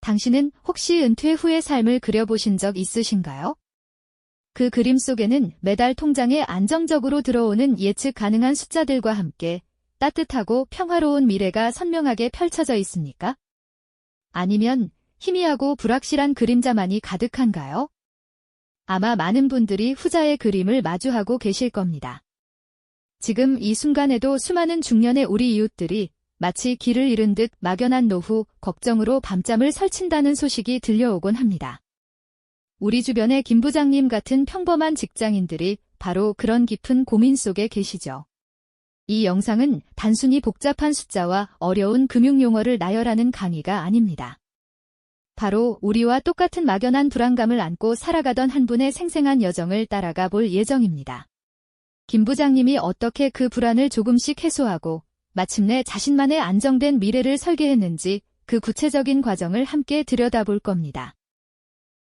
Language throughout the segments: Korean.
당신은 혹시 은퇴 후의 삶을 그려보신 적 있으신가요? 그 그림 속에는 매달 통장에 안정적으로 들어오는 예측 가능한 숫자들과 함께 따뜻하고 평화로운 미래가 선명하게 펼쳐져 있습니까? 아니면 희미하고 불확실한 그림자만이 가득한가요? 아마 많은 분들이 후자의 그림을 마주하고 계실 겁니다. 지금 이 순간에도 수많은 중년의 우리 이웃들이 마치 길을 잃은 듯 막연한 노후, 걱정으로 밤잠을 설친다는 소식이 들려오곤 합니다. 우리 주변의 김 부장님 같은 평범한 직장인들이 바로 그런 깊은 고민 속에 계시죠. 이 영상은 단순히 복잡한 숫자와 어려운 금융용어를 나열하는 강의가 아닙니다. 바로 우리와 똑같은 막연한 불안감을 안고 살아가던 한 분의 생생한 여정을 따라가 볼 예정입니다. 김 부장님이 어떻게 그 불안을 조금씩 해소하고 마침내 자신만의 안정된 미래를 설계했는지 그 구체적인 과정을 함께 들여다볼 겁니다.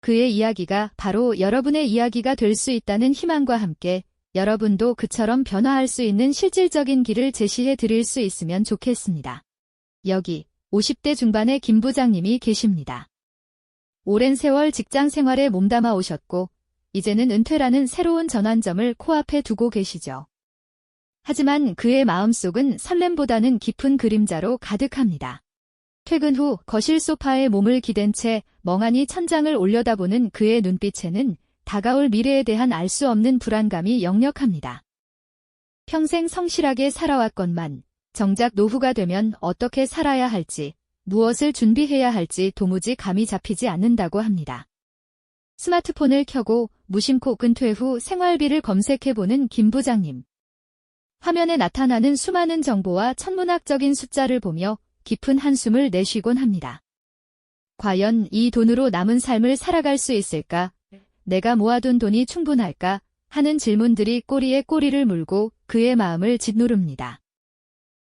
그의 이야기가 바로 여러분의 이야기가 될 수 있다는 희망과 함께 여러분도 그처럼 변화할 수 있는 실질적인 길을 제시해 드릴 수 있으면 좋겠습니다. 여기 50대 중반의 김 부장님이 계십니다. 오랜 세월 직장 생활에 몸담아 오셨고 이제는 은퇴라는 새로운 전환점을 코앞에 두고 계시죠. 하지만 그의 마음속은 설렘보다는 깊은 그림자로 가득합니다. 퇴근 후 거실 소파에 몸을 기댄 채 멍하니 천장을 올려다보는 그의 눈빛에는 다가올 미래에 대한 알 수 없는 불안감이 역력합니다. 평생 성실하게 살아왔건만 정작 노후가 되면 어떻게 살아야 할지, 무엇을 준비해야 할지 도무지 감이 잡히지 않는다고 합니다. 스마트폰을 켜고 무심코 은퇴 후 생활비를 검색해보는 김 부장님. 화면에 나타나는 수많은 정보와 천문학적인 숫자를 보며 깊은 한숨을 내쉬곤 합니다. 과연 이 돈으로 남은 삶을 살아갈 수 있을까? 내가 모아둔 돈이 충분할까? 하는 질문들이 꼬리에 꼬리를 물고 그의 마음을 짓누릅니다.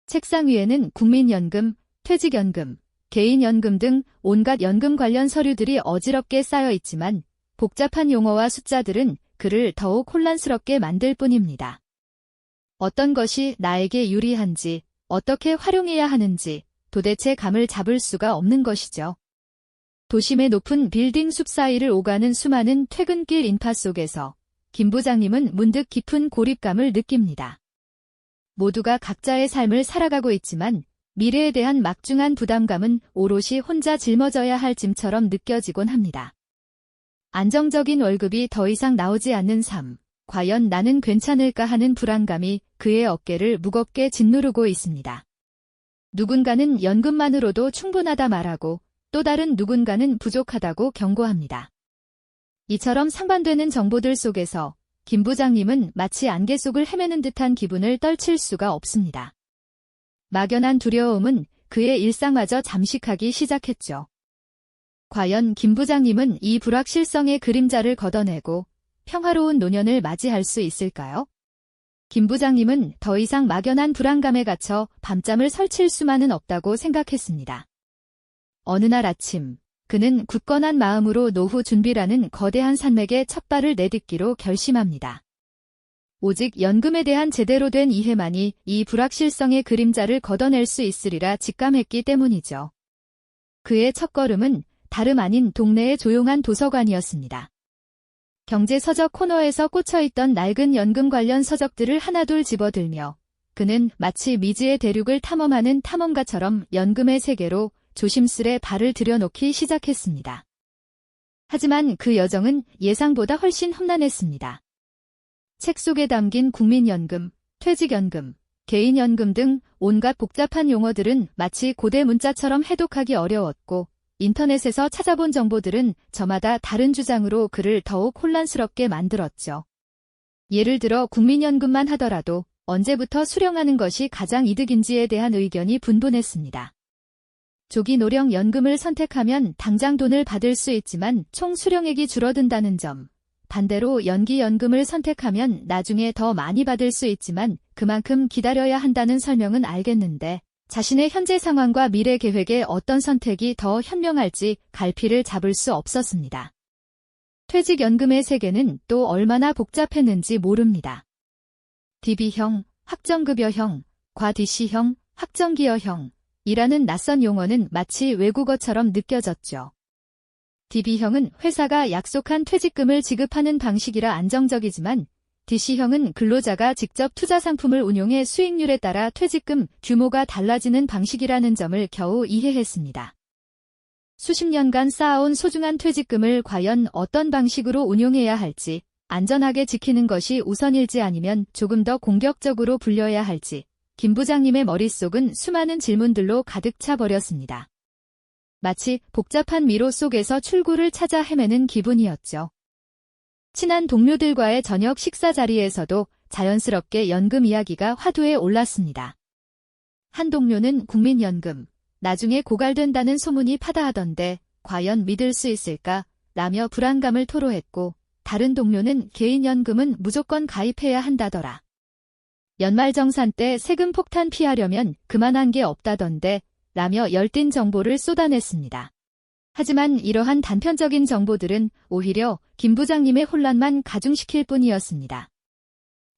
책상 위에는 국민연금, 퇴직연금, 개인연금 등 온갖 연금 관련 서류들이 어지럽게 쌓여 있지만 복잡한 용어와 숫자들은 그를 더욱 혼란스럽게 만들 뿐입니다. 어떤 것이 나에게 유리한지, 어떻게 활용해야 하는지 도대체 감을 잡을 수가 없는 것이죠. 도심의 높은 빌딩 숲 사이를 오가는 수많은 퇴근길 인파 속에서 김 부장님은 문득 깊은 고립감을 느낍니다. 모두가 각자의 삶을 살아가고 있지만 미래에 대한 막중한 부담감은 오롯이 혼자 짊어져야 할 짐처럼 느껴지곤 합니다. 안정적인 월급이 더 이상 나오지 않는 삶, 과연 나는 괜찮을까 하는 불안감이 그의 어깨를 무겁게 짓누르고 있습니다. 누군가는 연금만으로도 충분하다 말하고 또 다른 누군가는 부족하다고 경고합니다. 이처럼 상반되는 정보들 속에서 김 부장님은 마치 안개 속을 헤매는 듯한 기분을 떨칠 수가 없습니다. 막연한 두려움은 그의 일상마저 잠식하기 시작했죠. 과연 김 부장님은 이 불확실성의 그림자를 걷어내고 평화로운 노년을 맞이할 수 있을까요? 김 부장님은 더 이상 막연한 불안감에 갇혀 밤잠을 설칠 수만은 없다고 생각했습니다. 어느 날 아침, 그는 굳건한 마음으로 노후 준비라는 거대한 산맥에 첫 발을 내딛기로 결심합니다. 오직 연금에 대한 제대로 된 이해만이 이 불확실성의 그림자를 걷어낼 수 있으리라 직감했기 때문이죠. 그의 첫걸음은 다름 아닌 동네의 조용한 도서관이었습니다. 경제서적 코너에서 꽂혀있던 낡은 연금 관련 서적들을 하나둘 집어들며 그는 마치 미지의 대륙을 탐험하는 탐험가처럼 연금의 세계로 조심스레 발을 들여놓기 시작했습니다. 하지만 그 여정은 예상보다 훨씬 험난했습니다. 책 속에 담긴 국민연금, 퇴직연금, 개인연금 등 온갖 복잡한 용어들은 마치 고대 문자처럼 해독하기 어려웠고 인터넷에서 찾아본 정보들은 저마다 다른 주장으로 그를 더욱 혼란스럽게 만들었죠. 예를 들어 국민연금만 하더라도 언제부터 수령하는 것이 가장 이득인지에 대한 의견이 분분했습니다. 조기 노령 연금을 선택하면 당장 돈을 받을 수 있지만 총 수령액이 줄어든다는 점, 반대로 연기 연금을 선택하면 나중에 더 많이 받을 수 있지만 그만큼 기다려야 한다는 설명은 알겠는데 자신의 현재 상황과 미래 계획에 어떤 선택이 더 현명할지 갈피를 잡을 수 없었습니다. 퇴직연금의 세계는 또 얼마나 복잡했는지 모릅니다. DB형, 확정급여형, 과 DC형, 확정기여형, 이라는 낯선 용어는 마치 외국어처럼 느껴졌죠. DB형은 회사가 약속한 퇴직금을 지급하는 방식이라 안정적이지만 DC형은 근로자가 직접 투자 상품을 운용해 수익률에 따라 퇴직금 규모가 달라지는 방식이라는 점을 겨우 이해했습니다. 수십 년간 쌓아온 소중한 퇴직금을 과연 어떤 방식으로 운용해야 할지, 안전하게 지키는 것이 우선일지 아니면 조금 더 공격적으로 불려야 할지, 김 부장님의 머릿속은 수많은 질문들로 가득 차 버렸습니다. 마치 복잡한 미로 속에서 출구를 찾아 헤매는 기분이었죠. 친한 동료들과의 저녁 식사 자리에서도 자연스럽게 연금 이야기가 화두에 올랐습니다. 한 동료는 국민연금, 나중에 고갈된다는 소문이 파다하던데 과연 믿을 수 있을까? 라며 불안감을 토로했고, 다른 동료는 개인연금은 무조건 가입해야 한다더라. 연말정산 때 세금 폭탄 피하려면 그만한 게 없다던데 라며 열띤 정보를 쏟아냈습니다. 하지만 이러한 단편적인 정보들은 오히려 김 부장님의 혼란만 가중시킬 뿐이었습니다.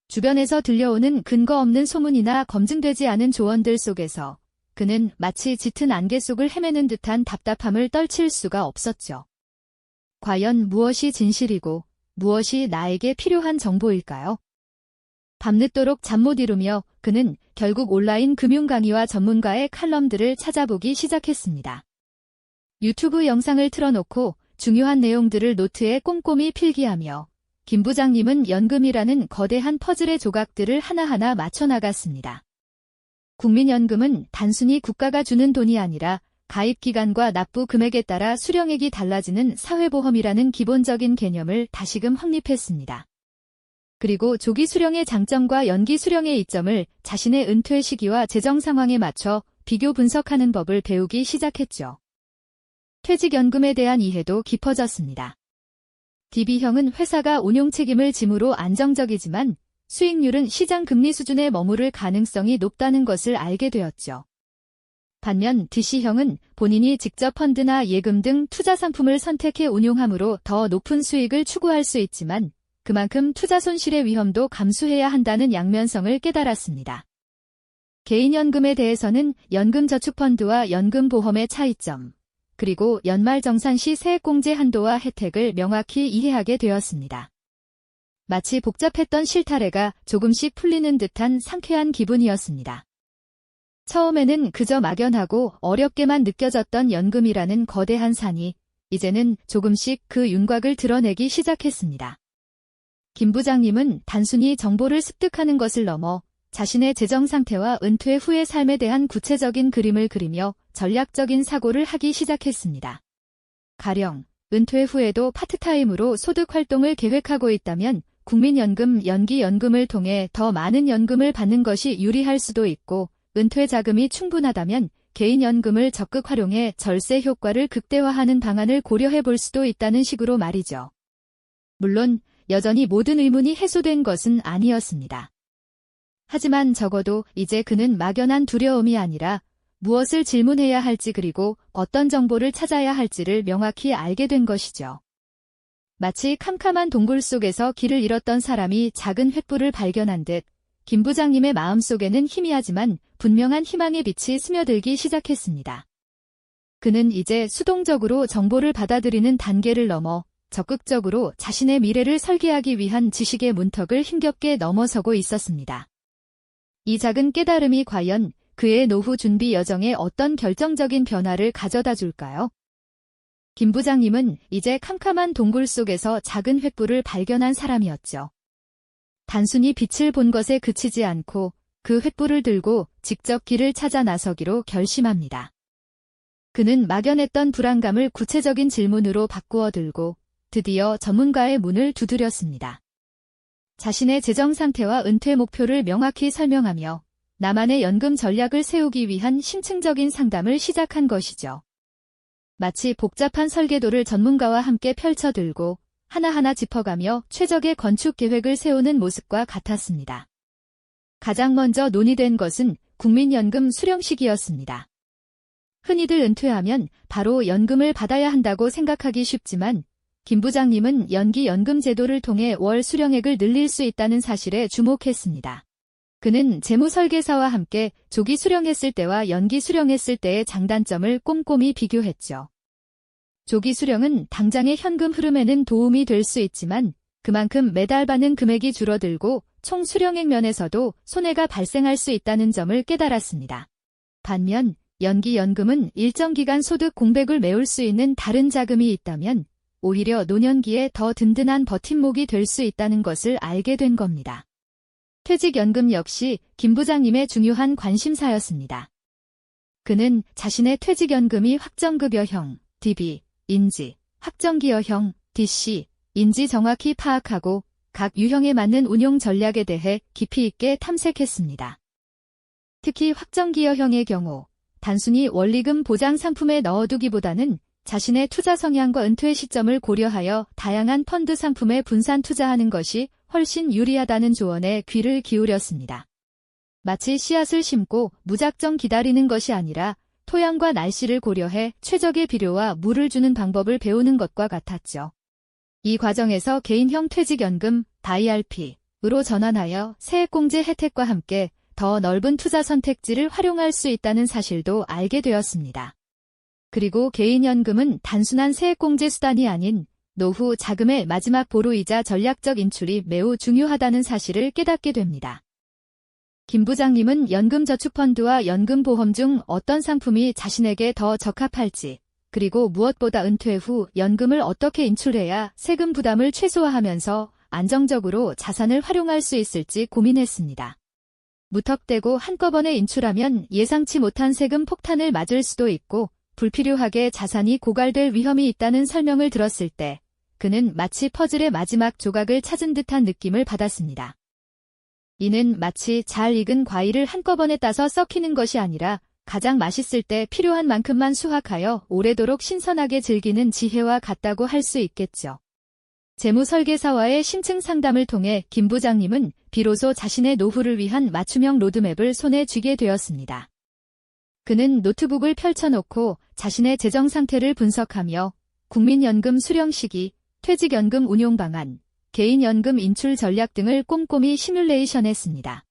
주변에서 들려오는 근거 없는 소문이나 검증되지 않은 조언들 속에서 그는 마치 짙은 안개 속을 헤매는 듯한 답답함을 떨칠 수가 없었죠. 과연 무엇이 진실이고 무엇이 나에게 필요한 정보일까요? 밤늦도록 잠 못 이루며 그는 결국 온라인 금융 강의와 전문가의 칼럼들을 찾아보기 시작했습니다. 유튜브 영상을 틀어놓고 중요한 내용들을 노트에 꼼꼼히 필기하며 김 부장님은 연금이라는 거대한 퍼즐의 조각들을 하나하나 맞춰나갔습니다. 국민연금은 단순히 국가가 주는 돈이 아니라 가입기간과 납부 금액에 따라 수령액이 달라지는 사회보험이라는 기본적인 개념을 다시금 확립했습니다. 그리고 조기 수령의 장점과 연기 수령의 이점을 자신의 은퇴 시기와 재정 상황에 맞춰 비교 분석하는 법을 배우기 시작했죠. 퇴직연금에 대한 이해도 깊어졌습니다. DB형은 회사가 운용 책임을 지므로 안정적이지만 수익률은 시장 금리 수준에 머무를 가능성이 높다는 것을 알게 되었죠. 반면 DC형은 본인이 직접 펀드나 예금 등 투자 상품을 선택해 운용함으로 더 높은 수익을 추구할 수 있지만 그만큼 투자 손실의 위험도 감수해야 한다는 양면성을 깨달았습니다. 개인연금에 대해서는 연금저축펀드와 연금보험의 차이점, 그리고 연말정산 시 세액공제 한도와 혜택을 명확히 이해하게 되었습니다. 마치 복잡했던 실타래가 조금씩 풀리는 듯한 상쾌한 기분이었습니다. 처음에는 그저 막연하고 어렵게만 느껴졌던 연금이라는 거대한 산이 이제는 조금씩 그 윤곽을 드러내기 시작했습니다. 김 부장님은 단순히 정보를 습득하는 것을 넘어 자신의 재정 상태와 은퇴 후의 삶에 대한 구체적인 그림을 그리며 전략적인 사고를 하기 시작했습니다. 가령 은퇴 후에도 파트타임으로 소득 활동을 계획하고 있다면 국민연금 연기연금을 통해 더 많은 연금을 받는 것이 유리할 수도 있고 은퇴 자금이 충분하다면 개인연금을 적극 활용해 절세 효과를 극대화하는 방안을 고려해 볼 수도 있다는 식으로 말이죠. 물론 여전히 모든 의문이 해소된 것은 아니었습니다. 하지만 적어도 이제 그는 막연한 두려움이 아니라 무엇을 질문해야 할지 그리고 어떤 정보를 찾아야 할지를 명확히 알게 된 것이죠. 마치 캄캄한 동굴 속에서 길을 잃었던 사람이 작은 횃불을 발견한 듯 김 부장님의 마음속에는 희미하지만 분명한 희망의 빛이 스며들기 시작했습니다. 그는 이제 수동적으로 정보를 받아들이는 단계를 넘어 적극적으로 자신의 미래를 설계하기 위한 지식의 문턱을 힘겹게 넘어서고 있었습니다. 이 작은 깨달음이 과연 그의 노후 준비 여정에 어떤 결정적인 변화를 가져다 줄까요? 김 부장님은 이제 캄캄한 동굴 속에서 작은 횃불을 발견한 사람이었죠. 단순히 빛을 본 것에 그치지 않고 그 횃불을 들고 직접 길을 찾아 나서기로 결심합니다. 그는 막연했던 불안감을 구체적인 질문으로 바꾸어 들고 드디어 전문가의 문을 두드렸습니다. 자신의 재정 상태와 은퇴 목표를 명확히 설명하며 나만의 연금 전략을 세우기 위한 심층적인 상담을 시작한 것이죠. 마치 복잡한 설계도를 전문가와 함께 펼쳐들고 하나하나 짚어가며 최적의 건축 계획을 세우는 모습과 같았습니다. 가장 먼저 논의된 것은 국민연금 수령시기였습니다. 흔히들 은퇴하면 바로 연금을 받아야 한다고 생각하기 쉽지만 김 부장님은 연기연금 제도를 통해 월 수령액을 늘릴 수 있다는 사실에 주목했습니다. 그는 재무설계사와 함께 조기 수령했을 때와 연기 수령했을 때의 장단점을 꼼꼼히 비교했죠. 조기 수령은 당장의 현금 흐름에는 도움이 될 수 있지만 그만큼 매달 받는 금액이 줄어들고 총 수령액 면에서도 손해가 발생할 수 있다는 점을 깨달았습니다. 반면 연기 연금은 일정 기간 소득 공백을 메울 수 있는 다른 자금이 있다면 오히려 노년기에 더 든든한 버팀목이 될 수 있다는 것을 알게 된 겁니다. 퇴직연금 역시 김 부장님의 중요한 관심사였습니다. 그는 자신의 퇴직연금이 확정급여형, DB, 인지, 확정기여형, DC, 인지 정확히 파악하고 각 유형에 맞는 운용 전략에 대해 깊이 있게 탐색했습니다. 특히 확정기여형의 경우 단순히 원리금 보장 상품에 넣어두기보다는 자신의 투자 성향과 은퇴 시점을 고려하여 다양한 펀드 상품에 분산 투자하는 것이 훨씬 유리하다는 조언에 귀를 기울였습니다. 마치 씨앗을 심고 무작정 기다리는 것이 아니라 토양과 날씨를 고려해 최적의 비료와 물을 주는 방법을 배우는 것과 같았죠. 이 과정에서 개인형 퇴직연금, IRP로 전환하여 세액공제 혜택과 함께 더 넓은 투자 선택지를 활용할 수 있다는 사실도 알게 되었습니다. 그리고 개인연금은 단순한 세액공제 수단이 아닌 노후 자금의 마지막 보루이자 전략적 인출이 매우 중요하다는 사실을 깨닫게 됩니다. 김 부장님은 연금저축펀드와 연금보험 중 어떤 상품이 자신에게 더 적합할지, 그리고 무엇보다 은퇴 후 연금을 어떻게 인출해야 세금 부담을 최소화하면서 안정적으로 자산을 활용할 수 있을지 고민했습니다. 무턱대고 한꺼번에 인출하면 예상치 못한 세금 폭탄을 맞을 수도 있고 불필요하게 자산이 고갈될 위험이 있다는 설명을 들었을 때 그는 마치 퍼즐의 마지막 조각을 찾은 듯한 느낌을 받았습니다. 이는 마치 잘 익은 과일을 한꺼번에 따서 썩히는 것이 아니라 가장 맛있을 때 필요한 만큼만 수확하여 오래도록 신선하게 즐기는 지혜와 같다고 할 수 있겠죠. 재무설계사와의 심층 상담을 통해 김 부장님은 비로소 자신의 노후를 위한 맞춤형 로드맵을 손에 쥐게 되었습니다. 그는 노트북을 펼쳐놓고 자신의 재정 상태를 분석하며 국민연금 수령 시기, 퇴직연금 운용 방안, 개인연금 인출 전략 등을 꼼꼼히 시뮬레이션했습니다.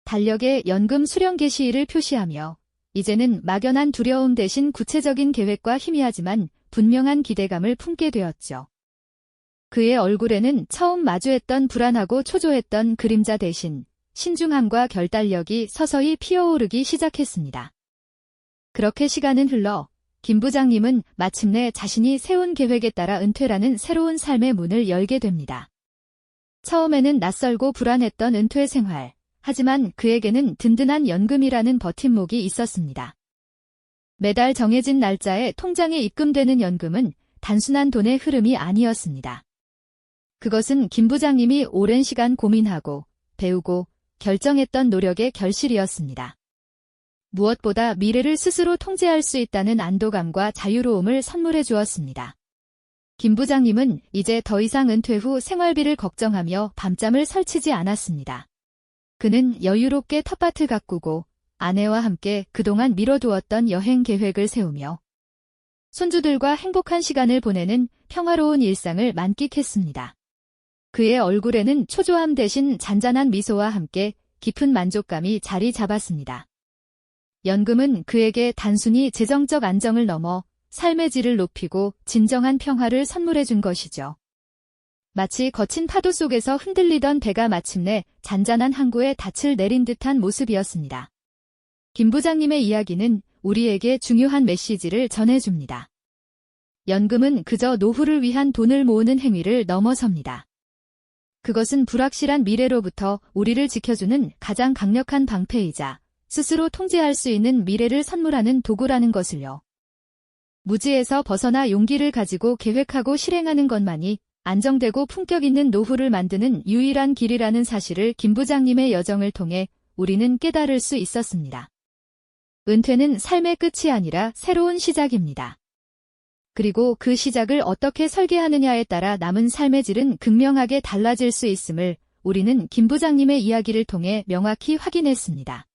달력에 연금 수령 개시일을 표시하며 이제는 막연한 두려움 대신 구체적인 계획과 희미하지만 분명한 기대감을 품게 되었죠. 그의 얼굴에는 처음 마주했던 불안하고 초조했던 그림자 대신 신중함과 결단력이 서서히 피어오르기 시작했습니다. 그렇게 시간은 흘러 김 부장님은 마침내 자신이 세운 계획에 따라 은퇴라는 새로운 삶의 문을 열게 됩니다. 처음에는 낯설고 불안했던 은퇴 생활, 하지만 그에게는 든든한 연금이라는 버팀목이 있었습니다. 매달 정해진 날짜에 통장에 입금되는 연금은 단순한 돈의 흐름이 아니었습니다. 그것은 김 부장님이 오랜 시간 고민하고 배우고 결정했던 노력의 결실이었습니다. 무엇보다 미래를 스스로 통제할 수 있다는 안도감과 자유로움을 선물해 주었습니다. 김 부장님은 이제 더 이상 은퇴 후 생활비를 걱정하며 밤잠을 설치지 않았습니다. 그는 여유롭게 텃밭을 가꾸고 아내와 함께 그동안 미뤄두었던 여행 계획을 세우며 손주들과 행복한 시간을 보내는 평화로운 일상을 만끽했습니다. 그의 얼굴에는 초조함 대신 잔잔한 미소와 함께 깊은 만족감이 자리 잡았습니다. 연금은 그에게 단순히 재정적 안정을 넘어 삶의 질을 높이고 진정한 평화를 선물해 준 것이죠. 마치 거친 파도 속에서 흔들리던 배가 마침내 잔잔한 항구에 닻을 내린 듯한 모습이었습니다. 김 부장님의 이야기는 우리에게 중요한 메시지를 전해줍니다. 연금은 그저 노후를 위한 돈을 모으는 행위를 넘어섭니다. 그것은 불확실한 미래로부터 우리를 지켜주는 가장 강력한 방패이자 스스로 통제할 수 있는 미래를 선물하는 도구라는 것을요. 무지에서 벗어나 용기를 가지고 계획하고 실행하는 것만이 안정되고 품격 있는 노후를 만드는 유일한 길이라는 사실을 김 부장님의 여정을 통해 우리는 깨달을 수 있었습니다. 은퇴는 삶의 끝이 아니라 새로운 시작입니다. 그리고 그 시작을 어떻게 설계하느냐에 따라 남은 삶의 질은 극명하게 달라질 수 있음을 우리는 김 부장님의 이야기를 통해 명확히 확인했습니다.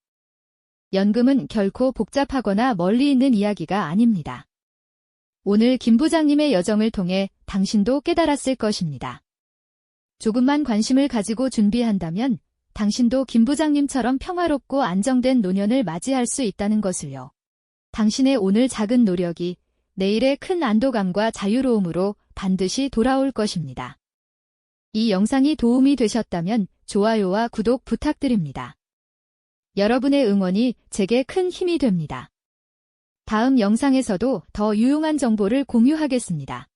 연금은 결코 복잡하거나 멀리 있는 이야기가 아닙니다. 오늘 김 부장님의 여정을 통해 당신도 깨달았을 것입니다. 조금만 관심을 가지고 준비한다면 당신도 김 부장님처럼 평화롭고 안정된 노년을 맞이할 수 있다는 것을요. 당신의 오늘 작은 노력이 내일의 큰 안도감과 자유로움으로 반드시 돌아올 것입니다. 이 영상이 도움이 되셨다면 좋아요와 구독 부탁드립니다. 여러분의 응원이 제게 큰 힘이 됩니다. 다음 영상에서도 더 유용한 정보를 공유하겠습니다.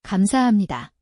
감사합니다.